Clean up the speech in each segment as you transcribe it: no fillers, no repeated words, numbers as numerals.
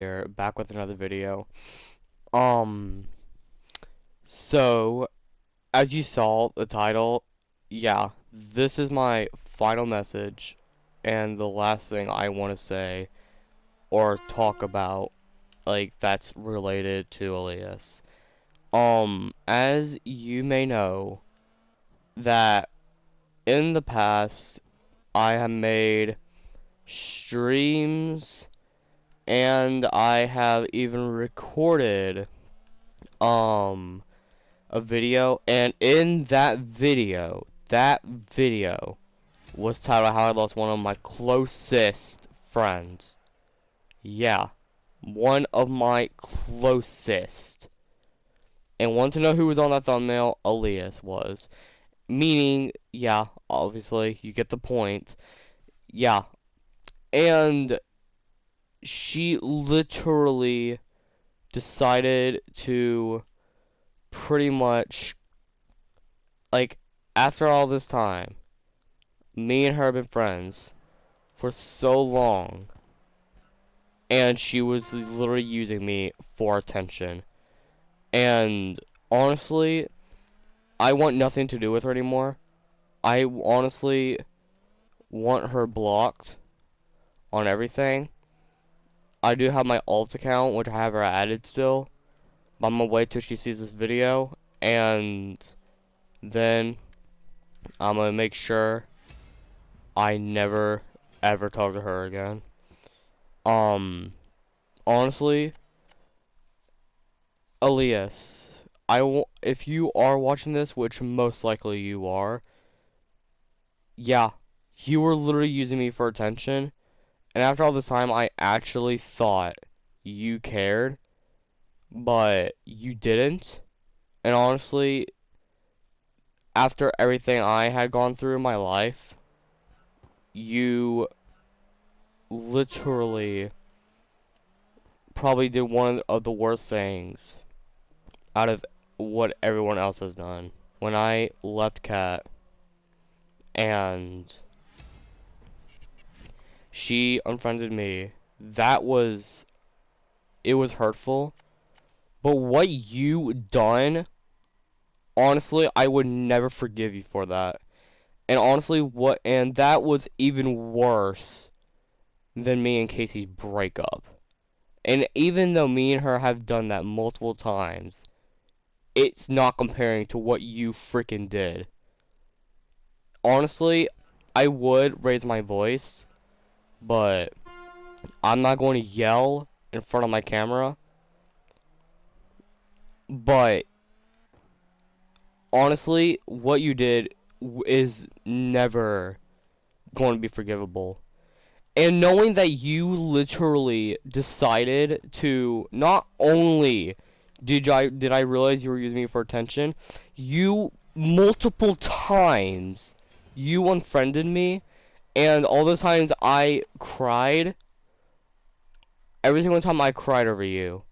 here, back with another video. Um, so, as you saw the title, yeah, this is my final message and the last thing I want to say or talk about, like, that's related to ALLIAS. As you may know, that in the past, I have made streams and I have even recorded a video, and in that video was titled how I lost one of my closest friends. Yeah, one of my closest. And want to know who was on that thumbnail? ALLIAS was. Meaning, yeah, obviously, you get the point. Yeah, and she literally decided to pretty much, like, after all this time, me and her have been friends for so long, and she was literally using me for attention. And honestly, I want nothing to do with her anymore. I honestly want her blocked on everything. I do have my alt account, which I have her added still, but I'm gonna wait till she sees this video, and then I'm gonna make sure I never ever talk to her again. Honestly, ALLIAS, if you are watching this, which most likely you are, yeah, you were literally using me for attention, and after all this time, I actually thought you cared, but you didn't, and honestly, after everything I had gone through in my life, you literally probably did one of the worst things out of what everyone else has done. When I left Kat and she unfriended me, it was hurtful. But what you done, honestly, I would never forgive you for that. And honestly, and that was even worse than me and Casey's breakup. And even though me and her have done that multiple times, it's not comparing to what you freaking did. Honestly, I would raise my voice, but I'm not going to yell in front of my camera. But honestly, what you did is never going to be forgivable. And knowing that you literally decided to not only did I realize you were using me for attention, you multiple times you unfriended me, and all those times I cried, every single time I cried over you.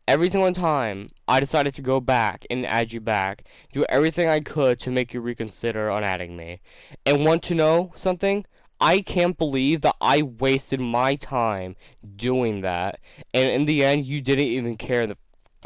Every single time I decided to go back and add you back, do everything I could to make you reconsider on adding me. And want to know something? I can't believe that I wasted my time doing that, and in the end, you didn't even care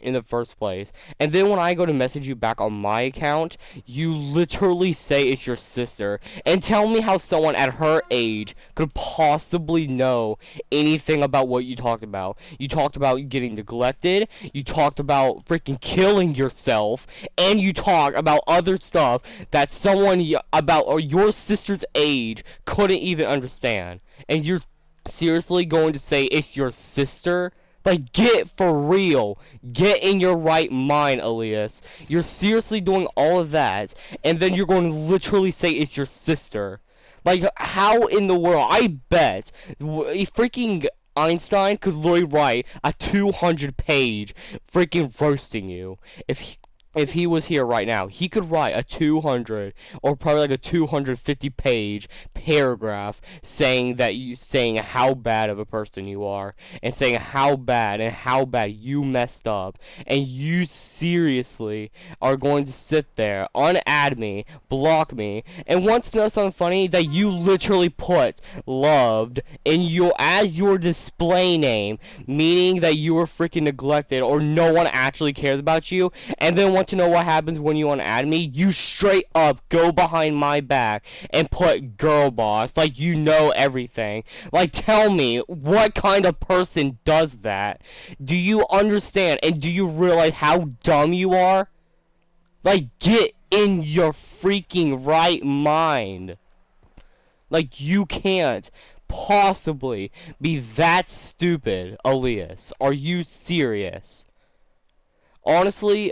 in the first place. And then when I go to message you back on my account, you literally say it's your sister. And tell me how someone at her age could possibly know anything about what you talked about. You talked about getting neglected, you talked about freaking killing yourself, and you talked about other stuff that someone about or your sister's age couldn't even understand. And you're seriously going to say it's your sister? Like, get for real. Get in your right mind, ALLIAS. You're seriously doing all of that, and then you're going to literally say it's your sister. Like, how in the world? I bet freaking Einstein could literally write a 200-page freaking roasting you. if he was here right now, he could write a 200 or probably like a 250-page paragraph saying how bad of a person you are and saying how bad you messed up, and you seriously are going to sit there, unadd me, block me, and want to know something funny? That you literally put loved in your as your display name, meaning that you were freaking neglected or no one actually cares about you, and then want to know what happens when you unadd me? You straight up go behind my back and put girl boss like you know everything. Like, tell me, what kind of person does that? Do you understand and do you realize how dumb you are? Like, get in your freaking right mind. Like, you can't possibly be that stupid, ALLIAS. Are you serious? Honestly,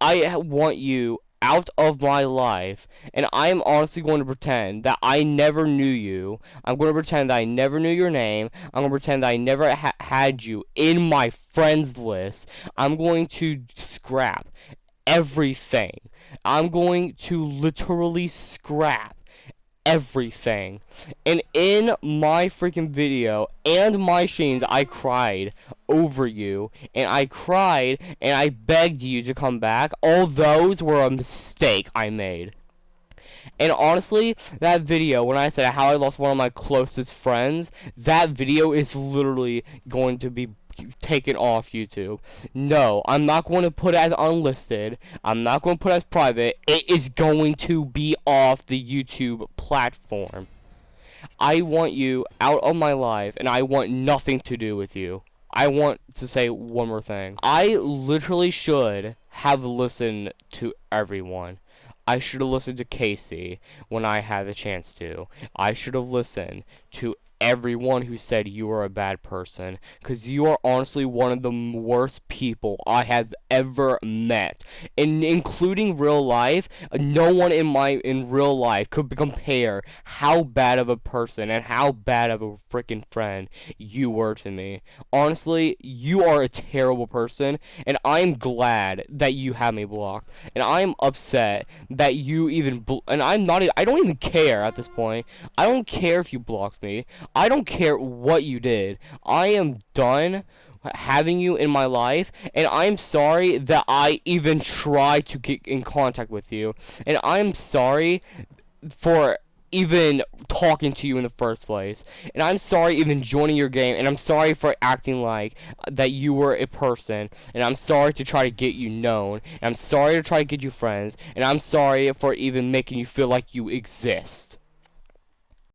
I want you out of my life, and I am honestly going to pretend that I never knew you. I'm going to pretend that I never knew your name. I'm going to pretend that I never had you in my friends list. I'm going to scrap everything. I'm going to literally scrap everything. And in my freaking video and my streams, I cried over you, and I cried and I begged you to come back. All those were a mistake I made. And honestly, that video, when I said how I lost one of my closest friends, that video is literally going to be taken off YouTube. No, I'm not going to put it as unlisted. I'm not going to put it as private. It is going to be off the YouTube platform. I want you out of my life, and I want nothing to do with you. I want to say one more thing. I literally should have listened to everyone. I should have listened to Casey when I had the chance to. I should have listened to everyone who said you are a bad person, because you are honestly one of the worst people I have ever met, and including real life. No one in real life could compare how bad of a person and how bad of a freaking friend you were to me. Honestly, you are a terrible person, and I'm glad that you have me blocked, and I'm upset that you even and I don't even care at this point. I don't care if you blocked me. I don't care what you did. I am done having you in my life, and I'm sorry that I even tried to get in contact with you, and I'm sorry for even talking to you in the first place, and I'm sorry even joining your game, and I'm sorry for acting like that you were a person, and I'm sorry to try to get you known, and I'm sorry to try to get you friends, and I'm sorry for even making you feel like you exist.